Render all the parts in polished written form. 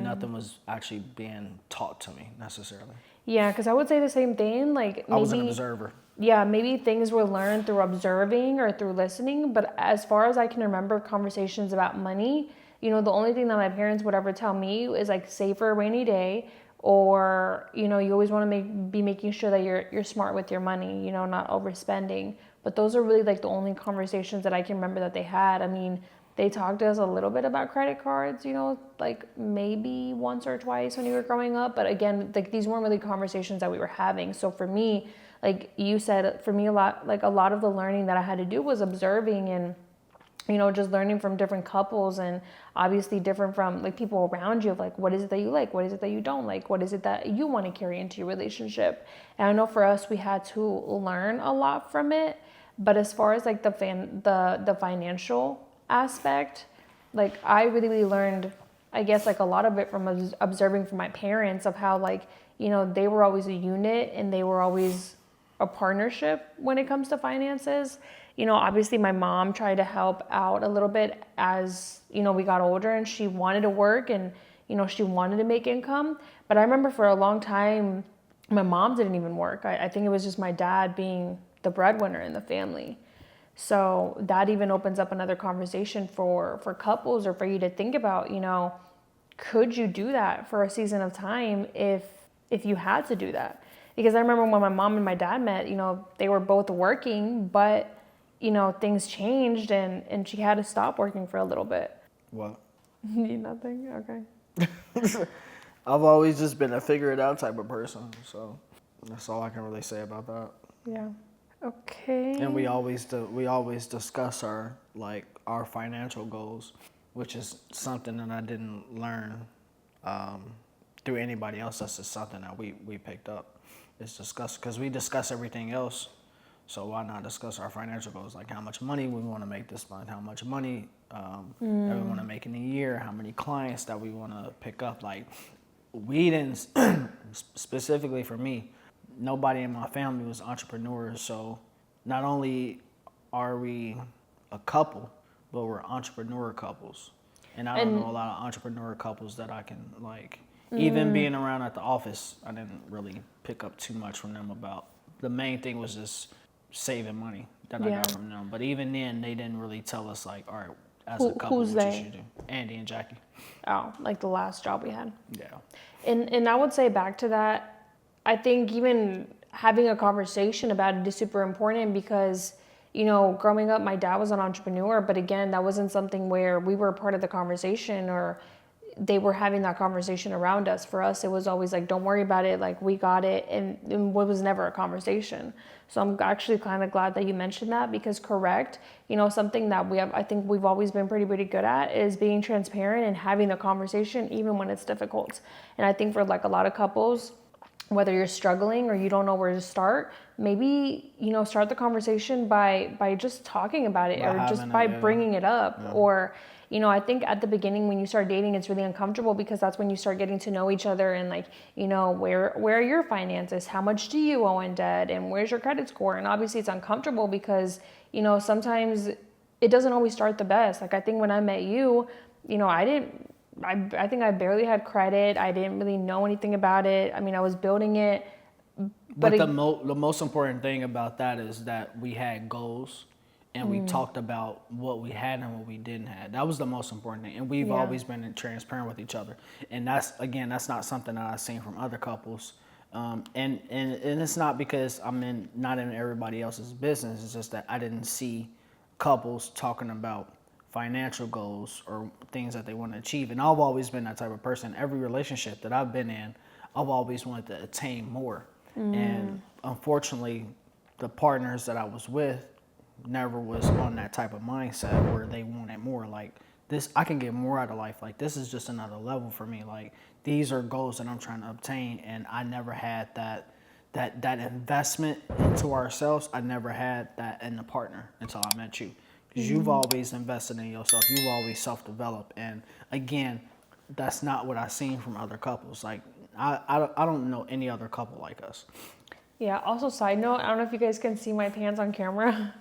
nothing was actually being taught to me necessarily. Yeah, because I would say the same thing. Like maybe, I was an observer. Yeah, maybe things were learned through observing or through listening. But as far as I can remember conversations about money, the only thing that my parents would ever tell me is like save for a rainy day, or you always want to be making sure that you're smart with your money, not overspending. But those are really like the only conversations that I can remember that they had. I mean, they talked to us a little bit about credit cards, like maybe once or twice when you were growing up. But again, like these weren't really conversations that we were having. So for me, like you said, for me, a lot of the learning that I had to do was observing and, just learning from different couples, and obviously different from like people around you, of like, what is it that you like? What is it that you don't like? What is it that you want to carry into your relationship? And I know for us, we had to learn a lot from it. But as far as like the financial aspect, like I really learned, I guess, like a lot of it from observing from my parents, of how like, they were always a unit and they were always a partnership when it comes to finances. Obviously my mom tried to help out a little bit as, we got older, and she wanted to work and, she wanted to make income. But I remember for a long time, my mom didn't even work. I think it was just my dad being the breadwinner in the family. So that even opens up another conversation for couples, or for you to think about, could you do that for a season of time if you had to do that? Because I remember when my mom and my dad met, they were both working, but, things changed and she had to stop working for a little bit. What? Nothing? Okay. I've always just been a figure it out type of person, so that's all I can really say about that. Yeah. Okay. And we always discuss our financial goals, which is something that I didn't learn through anybody else. That's just something that we picked up. It's discussed because we discuss everything else. So why not discuss our financial goals, like how much money we want to make this month, how much money that we want to make in a year, how many clients that we want to pick up. Like we didn't, specifically for me, nobody in my family was entrepreneurs. So not only are we a couple, but we're entrepreneur couples. And I don't know a lot of entrepreneur couples that I can like. Even being around at the office, I didn't really pick up too much from them about. The main thing was just saving money that I got from them. But even then, they didn't really tell us like, all right, as a couple, what you should do. Andy and Jackie. Oh, like the last job we had. Yeah. And I would say back to that, I think even having a conversation about it is super important, because, growing up, my dad was an entrepreneur, but again, that wasn't something where we were a part of the conversation, or they were having that conversation around us. For us, it was always like, don't worry about it, like we got it, and it was never a conversation. So I'm actually kind of glad that you mentioned that, because correct, something that I think we've always been pretty good at is being transparent and having the conversation even when it's difficult. And I think for like a lot of couples, whether you're struggling or you don't know where to start, maybe, start the conversation by just talking about it, or just by bringing it up. Or, I think at the beginning when you start dating, it's really uncomfortable, because that's when you start getting to know each other, and like, where are your finances? How much do you owe in debt? And where's your credit score? And obviously it's uncomfortable because, sometimes it doesn't always start the best. Like I think when I met you, I think I barely had credit. I didn't really know anything about it. I mean, I was building it. But the most important thing about that is that we had goals, and we talked about what we had and what we didn't have. That was the most important thing. And we've always been transparent with each other. And that's not something that I've seen from other couples. And it's not because I'm not in everybody else's business. It's just that I didn't see couples talking about financial goals or things that they want to achieve. And I've always been that type of person. Every relationship that I've been in, I've always wanted to attain more. And unfortunately, the partners that I was with never was on that type of mindset where they wanted more. Like this, I can get more out of life. Like this is just another level for me. Like these are goals that I'm trying to obtain, and I never had that investment into ourselves. I never had that in the partner until I met you. Because you've always invested in yourself. You've always self-developed. And again, that's not what I've seen from other couples. Like, I don't know any other couple like us. Yeah, also side note, I don't know if you guys can see my pants on camera.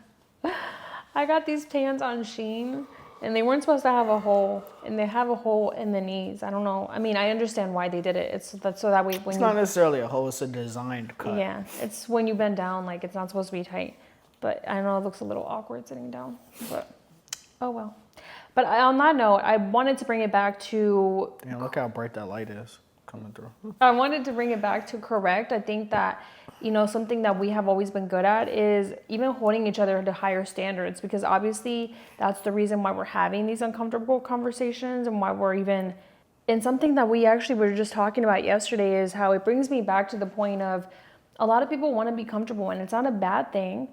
I got these pants on Shein. and they weren't supposed to have a hole, and they have a hole in the knees. I don't know. I mean, I understand why they did it. It's so that way when it's not necessarily a hole, it's a designed cut. Yeah, it's when you bend down, like it's not supposed to be tight. But I know it looks a little awkward sitting down, but oh well. But on that note, I wanted to bring it back to... Damn, look how bright that light is coming through. I wanted to bring it back to correct. I think that, something that we have always been good at is even holding each other to higher standards, because obviously that's the reason why we're having these uncomfortable conversations and why we're even... And something that we actually were just talking about yesterday is how it brings me back to the point of a lot of people want to be comfortable, and it's not a bad thing.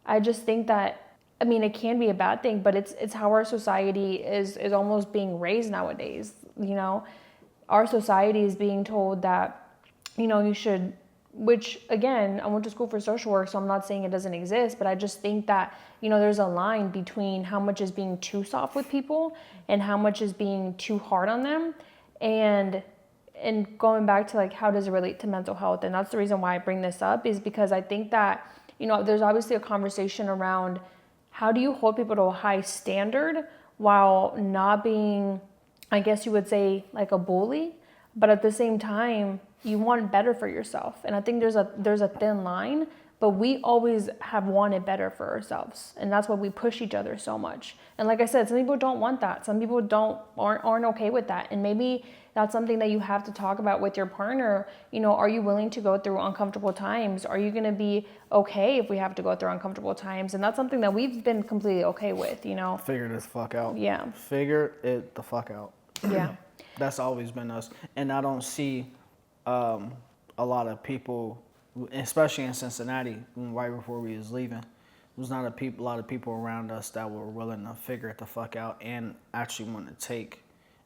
I just think that, it can be a bad thing, but it's how our society is almost being raised nowadays. Our society is being told that, you should, which again, I went to school for social work, so I'm not saying it doesn't exist, but I just think that, there's a line between how much is being too soft with people and how much is being too hard on them. And going back to like, how does it relate to mental health? And that's the reason why I bring this up, is because I think that, there's obviously a conversation around how do you hold people to a high standard while not being, I guess you would say, like a bully, but at the same time, you want better for yourself. And I think there's a thin line, but we always have wanted better for ourselves. And that's why we push each other so much. And like I said, some people don't want that. Some people aren't okay with that. And maybe that's something that you have to talk about with your partner. Are you willing to go through uncomfortable times? Are you going to be okay if we have to go through uncomfortable times? And that's something that we've been completely okay with, Figure this fuck out. Yeah. Figure it the fuck out. Yeah. That's always been us. And I don't see a lot of people, especially in Cincinnati, right before we was leaving, there was not a lot of people around us that were willing to figure it the fuck out and actually want to take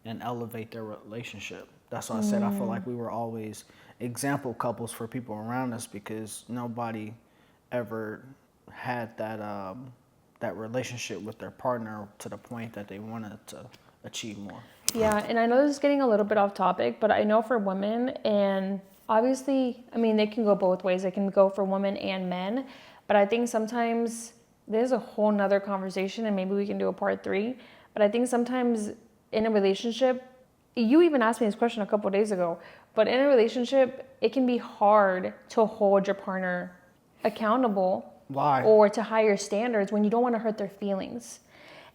and elevate their relationship. That's why I said I feel like we were always example couples for people around us, because nobody ever had that relationship with their partner to the point that they wanted to achieve more. Yeah, and I know this is getting a little bit off topic, but I know for women, and obviously, they can go both ways. They can go for women and men, but I think sometimes there's a whole nother conversation, and maybe we can do a part 3, but I think sometimes in a relationship, you even asked me this question a couple of days ago, but in a relationship, it can be hard to hold your partner accountable. Why? Or to higher standards when you don't want to hurt their feelings.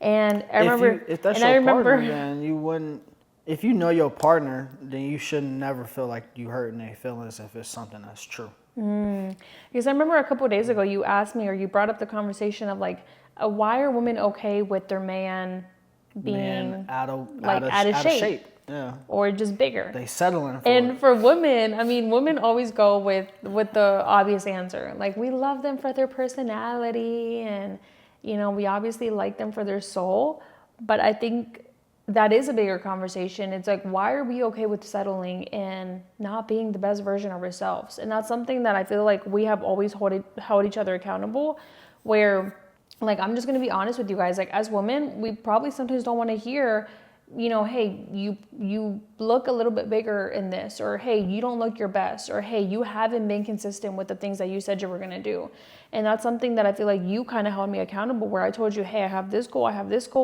And I remember, if that's your partner, then you wouldn't. If you know your partner, then you should never feel like you hurting their feelings if it's something that's true. Because I remember a couple of days ago, you asked me, or you brought up the conversation of like, why are women okay with their man being out of shape? Yeah. Or just bigger. They settling for and it. For women, women always go with the obvious answer. Like, we love them for their personality, and we obviously like them for their soul. But I think that is a bigger conversation. It's like, why are we okay with settling and not being the best version of ourselves? And that's something that I feel like we have always held each other accountable, where, like, I'm just going to be honest with you guys. Like, as women, we probably sometimes don't want to hear, hey, you look a little bit bigger in this, or hey, you don't look your best, or hey, you haven't been consistent with the things that you said you were going to do. And that's something that I feel like you kind of held me accountable, where I told you, hey, I have this goal,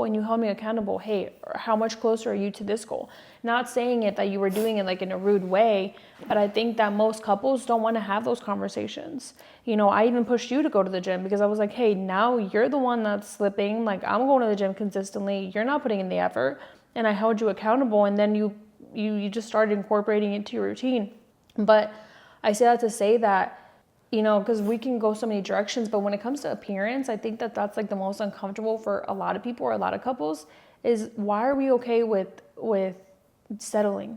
and you held me accountable. Hey, how much closer are you to this goal? Not saying it that you were doing it like in a rude way, but I think that most couples don't want to have those conversations. I even pushed you to go to the gym, because I was like, hey, now you're the one that's slipping. Like, I'm going to the gym consistently. You're not putting in the effort. And I held you accountable, and then you just started incorporating it to your routine. But I say that to say that, because we can go so many directions, but when it comes to appearance, I think that that's like the most uncomfortable for a lot of people, or a lot of couples, is why are we okay with settling?